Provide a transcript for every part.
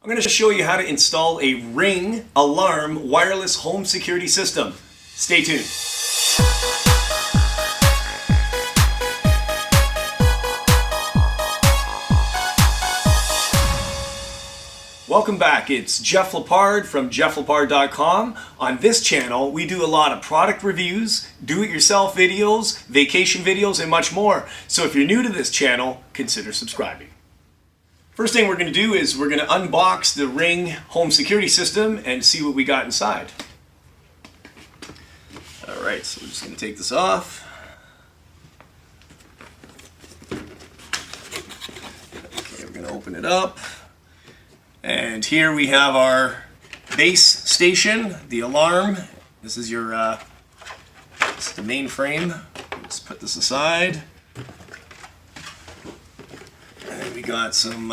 I'm going to show you how to install a Ring alarm wireless home security system. Stay tuned. Welcome back. It's Jeff Lepard from jefflepard.com. On this channel, we do a lot of product reviews, do-it-yourself videos, vacation videos, and much more. So if you're new to this channel, consider subscribing. First thing we're going to do is we're going to unbox the Ring home security system and see what we got inside. Alright, so we're just going to take this off. Okay, we're going to open it up. And here we have our base station, the alarm. This is your this is the main frame. Let's put this aside. And we got some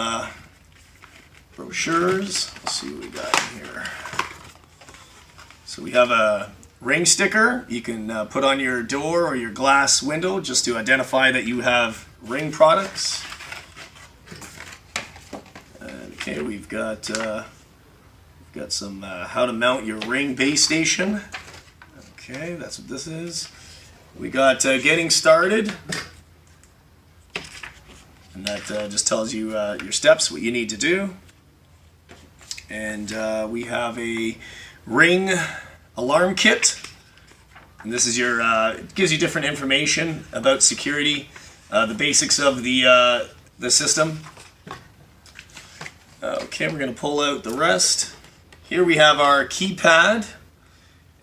brochures. Let's see what we got in here. So we have a Ring sticker you can put on your door or your glass window just to identify that you have Ring products. Okay, we've got some how to mount your Ring base station. Okay, that's what this is. We got getting started, and that just tells you your steps, what you need to do. And we have a Ring alarm kit, and this is your it gives you different information about security, the basics of the system. Okay, we're going to pull out the rest. Here we have our keypad,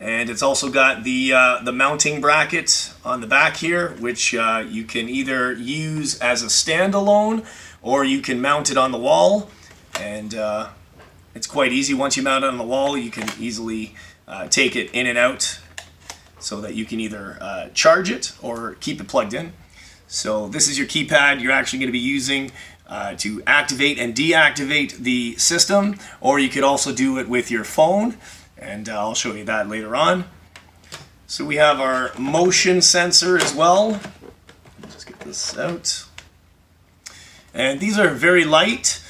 and it's also got the mounting bracket on the back here, which you can either use as a standalone or you can mount it on the wall. And it's quite easy. Once you mount it on the wall, you can easily take it in and out so that you can either charge it or keep it plugged in. So this is your keypad you're actually going to be using to activate and deactivate the system, or you could also do it with your phone, and I'll show you that later on. So we have our motion sensor as well. Just get this out. And these are very light.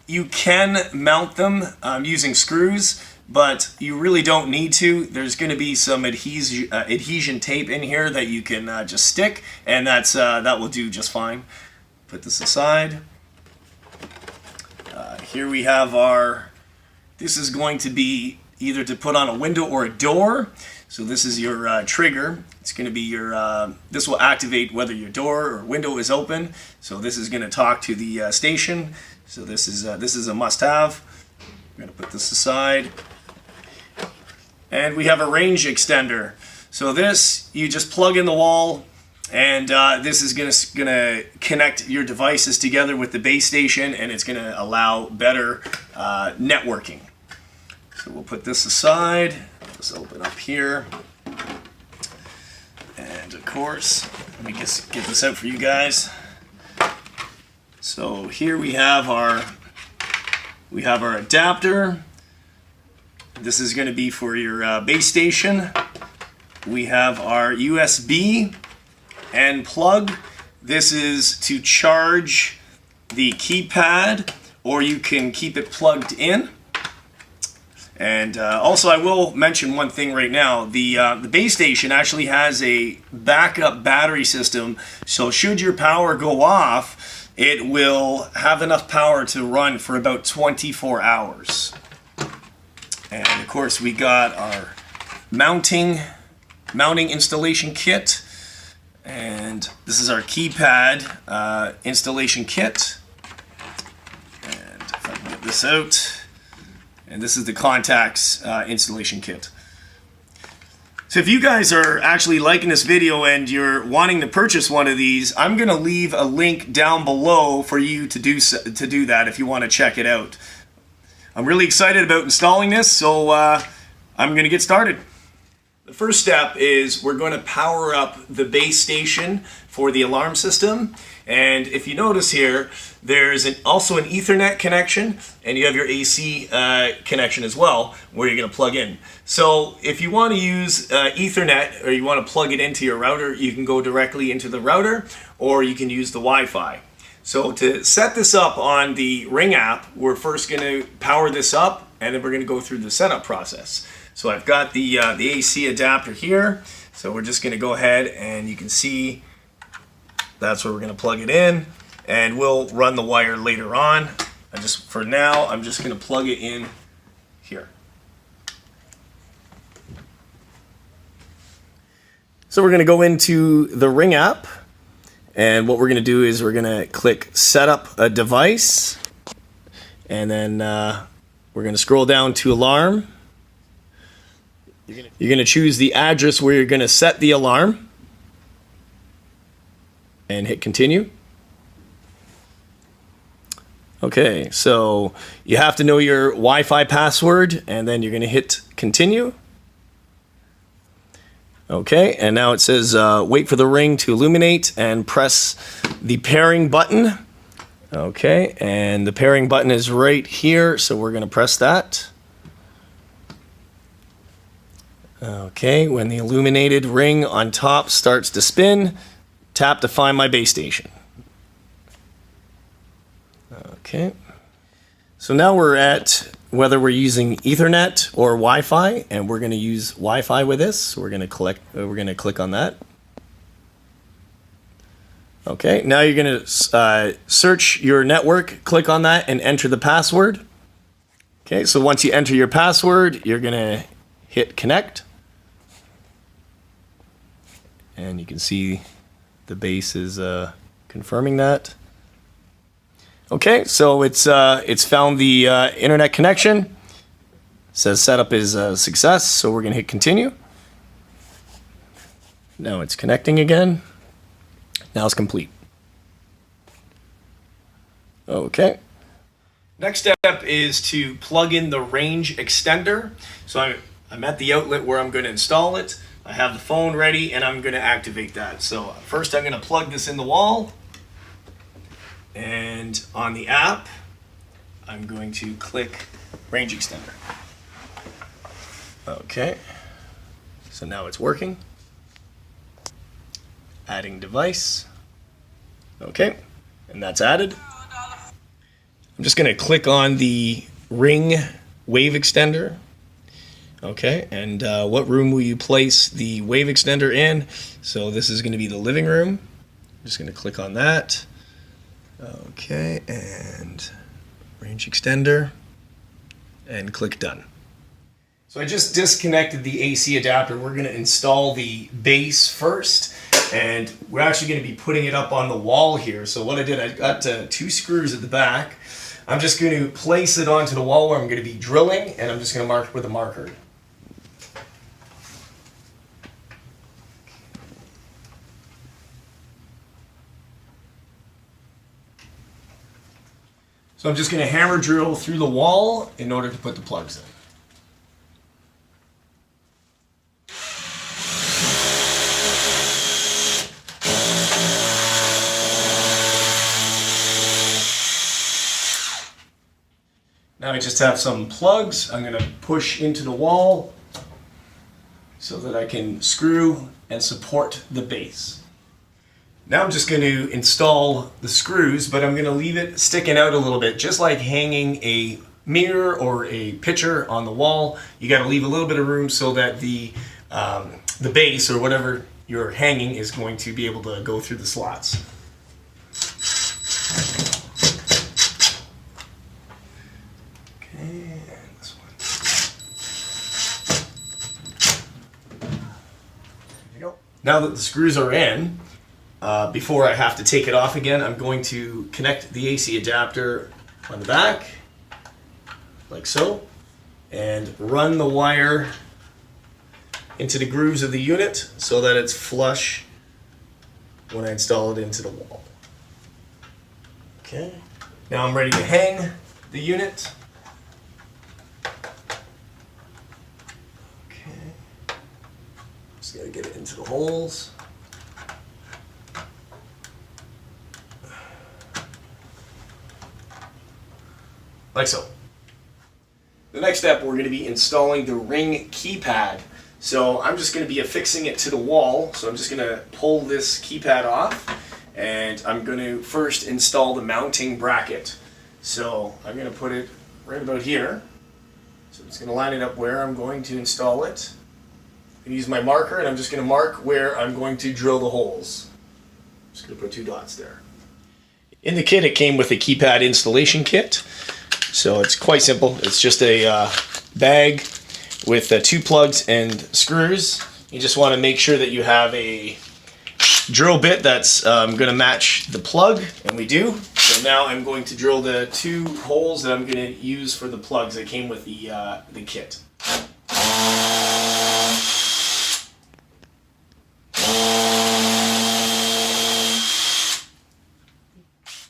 You can mount them using screws, but you really don't need to. There's going to be some adhesion tape in here that you can just stick, and that will do just fine. Put this aside. Here we have this is going to be either to put on a window or a door. So this is your trigger. It's going to be your, this will activate whether your door or window is open. So this is going to talk to the station. So this is a must-have. I'm going to put this aside. And we have a range extender. So this, you just plug in the wall, and this is gonna connect your devices together with the base station, and it's gonna allow better networking. So we'll put this aside. Let's open up here, and of course, let me just get this out for you guys. So here we have our adapter. This is going to be for your base station. We have our USB and plug. This is to charge the keypad, or you can keep it plugged in. And also, I will mention one thing right now. The base station actually has a backup battery system, so should your power go off, it will have enough power to run for about 24 hours. And of course, we got our mounting installation kit, and this is our keypad installation kit. And if I can get this out, and this is the contacts installation kit. So if you guys are actually liking this video and you're wanting to purchase one of these, I'm going to leave a link down below for you to do that if you want to check it out. I'm really excited about installing this, so I'm going to get started. The first step is we're going to power up the base station for the alarm system. And if you notice here, there's also an Ethernet connection, and you have your AC connection as well, where you're going to plug in. So if you want to use Ethernet, or you want to plug it into your router, you can go directly into the router, or you can use the Wi-Fi. So to set this up on the Ring app, we're first going to power this up, and then we're going to go through the setup process. So I've got the AC adapter here. So we're just going to go ahead, and you can see that's where we're going to plug it in, and we'll run the wire later on. For now, I'm just going to plug it in here. So we're going to go into the Ring app, and what we're going to do is we're going to click Setup a Device, and then we're going to scroll down to Alarm. You're going to choose the address where you're going to set the alarm, and hit Continue. Okay, so you have to know your Wi-Fi password, and then you're going to hit Continue. Okay, and now it says wait for the ring to illuminate and press the pairing button. Okay, and the pairing button is right here, so we're going to press that. Okay, when the illuminated ring on top starts to spin, tap to find my base station. Okay, so now we're at whether we're using Ethernet or Wi-Fi, and we're going to use Wi-Fi with this. So we're going to click on that. Okay, now you're going to search your network, click on that, and enter the password. Okay, so once you enter your password, you're going to hit Connect, and you can see the base is confirming that. Okay, so it's found the internet connection. It says setup is a success, so we're going to hit Continue. Now it's connecting again. Now it's complete. Okay. Next step is to plug in the range extender. So I'm at the outlet where I'm going to install it. I have the phone ready, and I'm going to activate that. So first I'm going to plug this in the wall. And on the app, I'm going to click range extender. Okay, so now it's working. Adding device. Okay, and that's added. I'm just going to click on the Ring wave extender. Okay, and what room will you place the wave extender in? So this is going to be the living room. I'm just going to click on that. Okay, and range extender, and click Done. So I just disconnected the AC adapter. We're going to install the base first, and we're actually going to be putting it up on the wall here. So what I did, I got 2 screws at the back. I'm just going to place it onto the wall where I'm going to be drilling, and I'm just going to mark it with a marker. So I'm just going to hammer drill through the wall in order to put the plugs in. Now I just have some plugs I'm going to push into the wall so that I can screw and support the base. Now I'm just going to install the screws, but I'm going to leave it sticking out a little bit, just like hanging a mirror or a picture on the wall. You got to leave a little bit of room so that the base or whatever you're hanging is going to be able to go through the slots. Okay, and this one. There you go. Now that the screws are in, before I have to take it off again, I'm going to connect the AC adapter on the back, like so, and run the wire into the grooves of the unit so that it's flush when I install it into the wall. Okay, now I'm ready to hang the unit. Okay, just gotta get it into the holes. Like so. The next step, we're going to be installing the Ring keypad. So I'm just going to be affixing it to the wall. So I'm just going to pull this keypad off, and I'm going to first install the mounting bracket. So I'm going to put it right about here. So I'm just going to line it up where I'm going to install it. I'm going to use my marker, and I'm just going to mark where I'm going to drill the holes. I'm just going to put 2 dots there. In the kit, it came with a keypad installation kit. So it's quite simple. It's just a bag with 2 plugs and screws. You just want to make sure that you have a drill bit that's going to match the plug, and we do. So now I'm going to drill the 2 holes that I'm going to use for the plugs that came with the kit.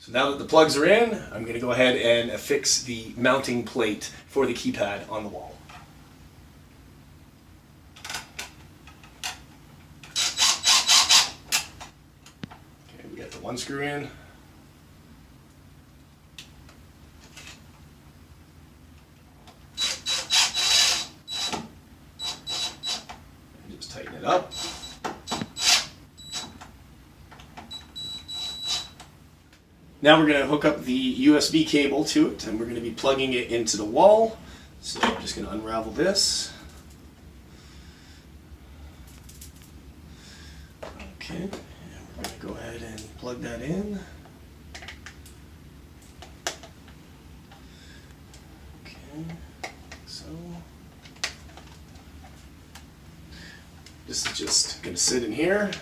So now that the plugs are in, I'm going to go ahead and affix the mounting plate for the keypad on the wall. Okay, we got the 1 screw in. And just tighten it up. Now we're going to hook up the USB cable to it, and we're going to be plugging it into the wall. So I'm just going to unravel this. Okay, and we're going to go ahead and plug that in. Okay, so this is just going to sit in here.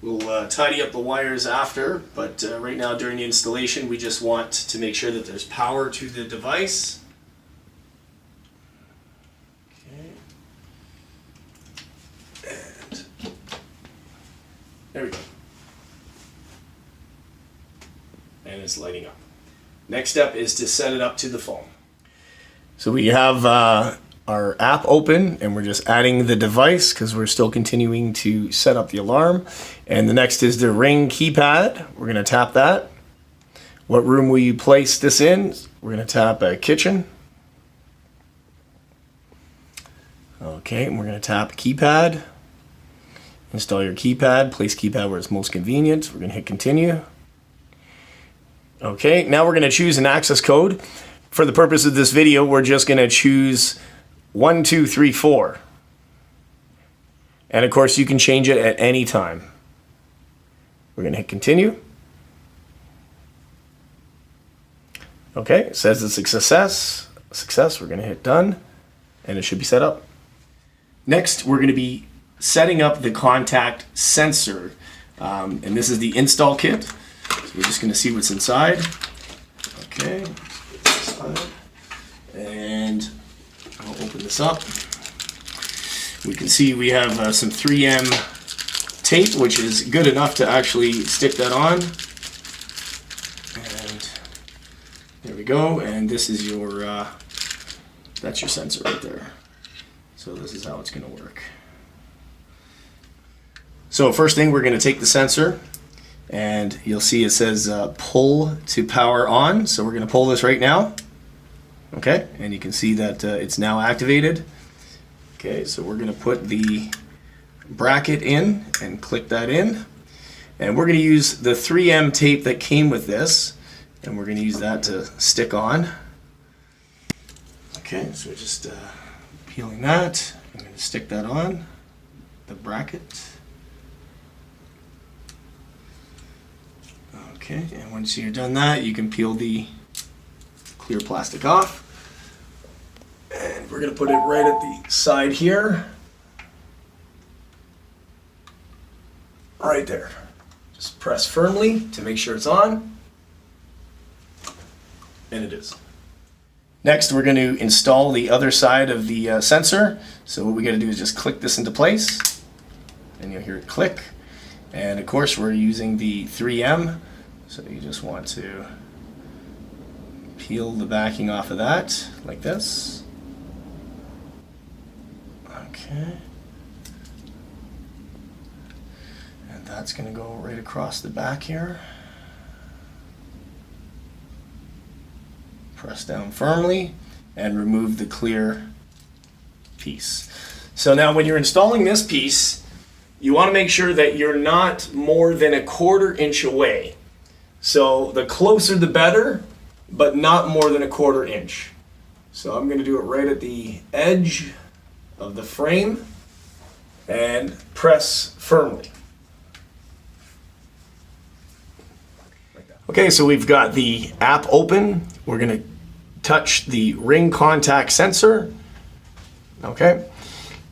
We'll tidy up the wires after, but right now during the installation we just want to make sure that there's power to the device. Okay. And there we go. And it's lighting up. Next step is to set it up to the phone. So we have our app open, and we're just adding the device because we're still continuing to set up the alarm. And the next is the Ring keypad. We're going to tap that. What room will you place this in? We're going to tap kitchen. Okay, and we're going to tap keypad. Install your keypad. Place keypad where it's most convenient. We're going to hit continue. Okay, now we're going to choose an access code. For the purpose of this video, we're just going to choose 1, 2, 3, 4. And of course you can change it at any time. We're going to hit continue. Okay, it says it's a success. We're going to hit done, and it should be set up. Next, we're going to be setting up the contact sensor. And this is the install kit. So we're just going to see what's inside. Okay, and I'll open this up. We can see we have some 3M tape, which is good enough to actually stick that on. And there we go. And this is your, that's your sensor right there. So this is how it's going to work. So first thing, we're going to take the sensor, and you'll see it says pull to power on. So we're going to pull this right now. Okay, and you can see that it's now activated. Okay, so we're going to put the bracket in and click that in. And we're going to use the 3M tape that came with this, and we're going to use that to stick on. Okay, so we're just peeling that. I'm going to stick that on the bracket. Okay, and once you're done that, you can peel the clear plastic off. And we're going to put it right at the side here. Right there. Just press firmly to make sure it's on. And it is. Next, we're going to install the other side of the sensor. So what we got to do is just click this into place. And you'll hear it click. And of course, we're using the 3M. So you just want to peel the backing off of that, like this. Okay. And that's going to go right across the back here. Press down firmly and remove the clear piece. So now when you're installing this piece, you want to make sure that you're not more than a 1/4 inch away. So the closer the better, but not more than a 1/4 inch. So I'm going to do it right at the edge of the frame and press firmly. Okay, so we've got the app open. We're going to touch the ring contact sensor. Okay,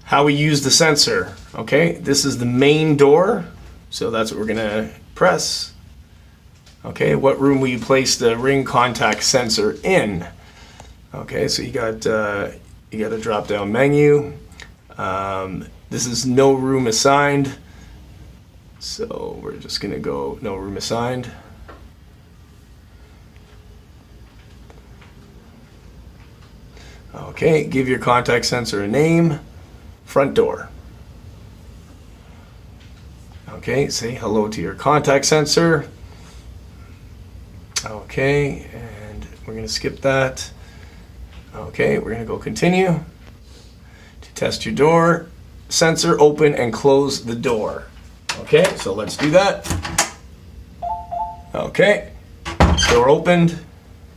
how we use the sensor. Okay, this is the main door, so that's what we're going to press. Okay, what room will you place the ring contact sensor in? Okay, so you got a drop down menu. This is no room assigned, so we're just going to go no room assigned. Okay, give your contact sensor a name. Front door. Okay, say hello to your contact sensor. Okay, and we're going to skip that. Okay, we're going to go continue. To test your door, sensor, open and close the door. Okay, so let's do that. Okay, door opened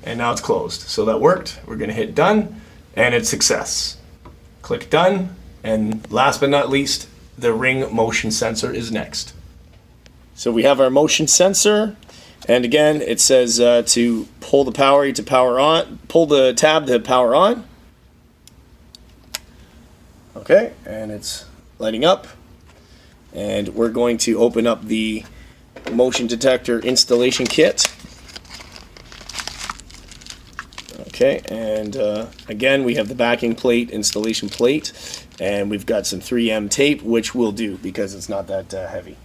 and now it's closed. So that worked. We're going to hit done. And it's success. Click done, and last but not least, the ring motion sensor is next. So we have our motion sensor, and again, it says to pull the power to power on, pull the tab to power on. Okay, and it's lighting up, and we're going to open up the motion detector installation kit. Okay, and again, we have the backing plate, installation plate, and we've got some 3M tape, which will do because it's not that heavy.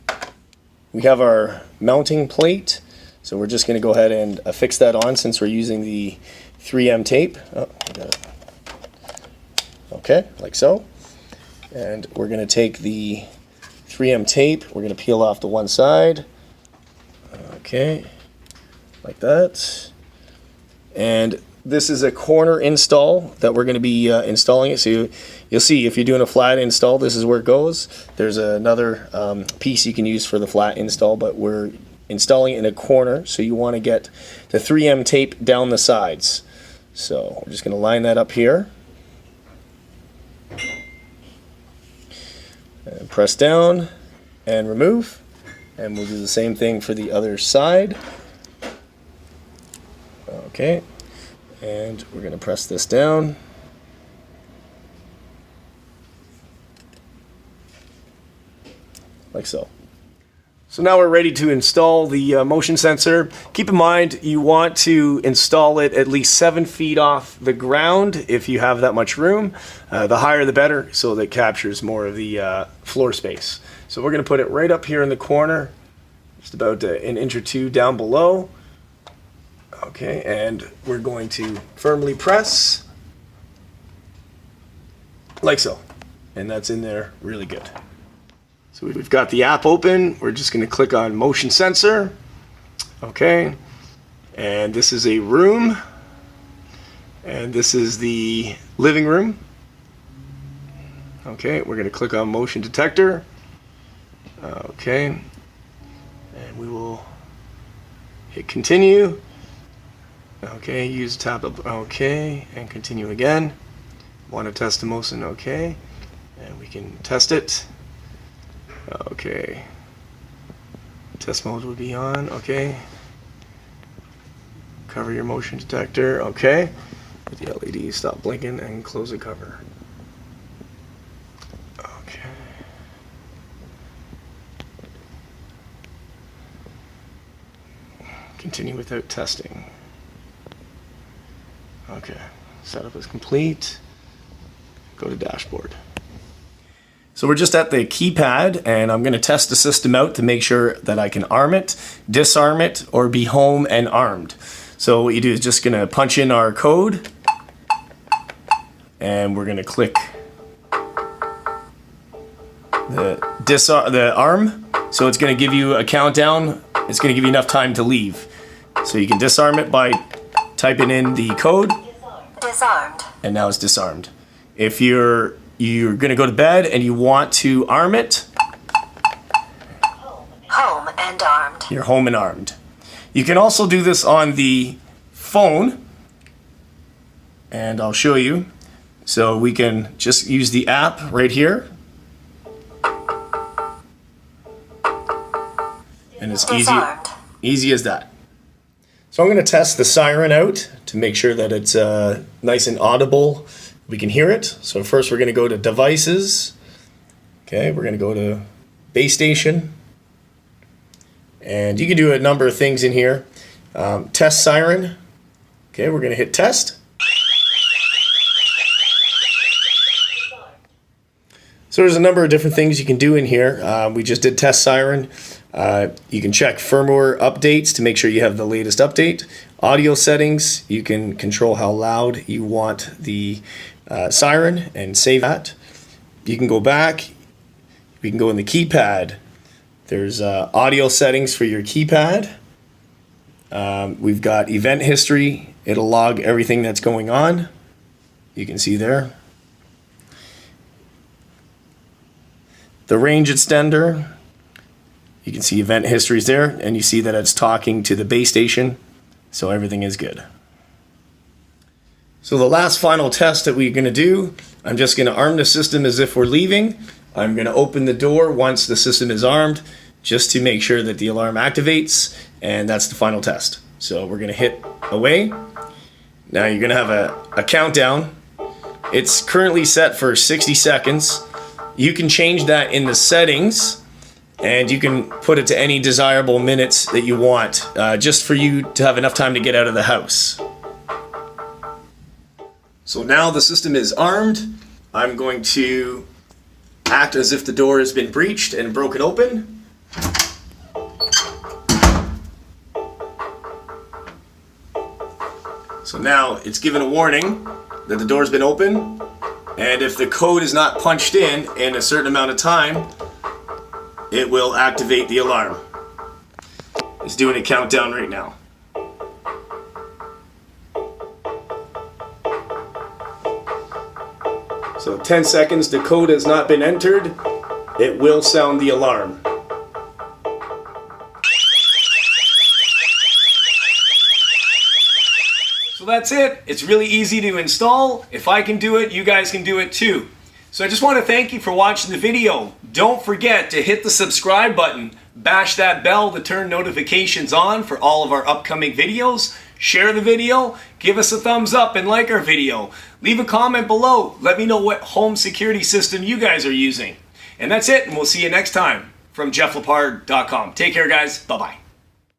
We have our mounting plate, so we're just going to go ahead and affix that on since we're using the 3M tape. Oh, okay, like so. And we're going to take the 3M tape, we're going to peel off the one side. Okay, like that. And this is a corner install that we're going to be installing it. So you'll see if you're doing a flat install, this is where it goes. There's another piece you can use for the flat install, but we're installing it in a corner. So you want to get the 3M tape down the sides. So we're just going to line that up here. And press down and remove. And we'll do the same thing for the other side. Okay. And we're going to press this down. Like so. So now we're ready to install the motion sensor. Keep in mind you want to install it at least 7 feet off the ground if you have that much room. The higher the better, so that it captures more of the floor space. So we're going to put it right up here in the corner, just about an inch or two down below. Okay, and we're going to firmly press, like so, and that's in there really good. So we've got the app open, we're just going to click on motion sensor, okay, and this is a room, and this is the living room. Okay, we're going to click on motion detector, okay, and we will hit continue. Okay, use tab up, okay, and continue again. Want to test the motion, okay, and we can test it. Okay, test mode will be on, okay. Cover your motion detector, okay. Let the LED stop blinking and close the cover. Okay. Continue without testing. Okay, setup is complete. Go to dashboard. So we're just at the keypad and I'm going to test the system out to make sure that I can arm it, disarm it, or be home and armed. So what you do is just going to punch in our code and we're going to click the arm. So it's going to give you a countdown. It's going to give you enough time to leave. So you can disarm it by typing in the code. Disarmed. And now it's disarmed. If you're going to go to bed and you want to arm it, You're home and armed. You can also do this on the phone, and I'll show you. So we can just use the app right here. And it's easy as that. So I'm going to test the siren out to make sure that it's nice and audible. We can hear it. So first we're going to go to devices. Okay, we're going to go to base station. And you can do a number of things in here. Test siren. Okay, we're going to hit test. So there's a number of different things you can do in here. We just did test siren. You can check firmware updates to make sure you have the latest update. Audio settings, you can control how loud you want the siren and save that. You can go back. We can go in the keypad. There's audio settings for your keypad. We've got event history. It'll log everything that's going on. You can see there. The range extender. You can see event histories there, and you see that it's talking to the base station, so everything is good. So the last final test that we're going to do, I'm just going to arm the system as if we're leaving. I'm going to open the door once the system is armed, just to make sure that the alarm activates, and that's the final test. So we're going to hit away. Now you're going to have a countdown. It's currently set for 60 seconds. You can change that in the settings, and you can put it to any desirable minutes that you want, just for you to have enough time to get out of the house. So now the system is armed. I'm going to act as if the door has been breached and broken open. So now it's given a warning that the door's been open, and if the code is not punched in a certain amount of time, it will activate the alarm. It's doing a countdown right now. So 10 seconds, the code has not been entered, it will sound the alarm. So that's it. It's really easy to install. If I can do it, you guys can do it too. So I just want to thank you for watching the video. Don't forget to hit the subscribe button, bash that bell to turn notifications on for all of our upcoming videos. Share the video, give us a thumbs up and like our video. Leave a comment below. Let me know what home security system you guys are using. And that's it, and we'll see you next time from JeffLepard.com. Take care, guys. Bye-bye.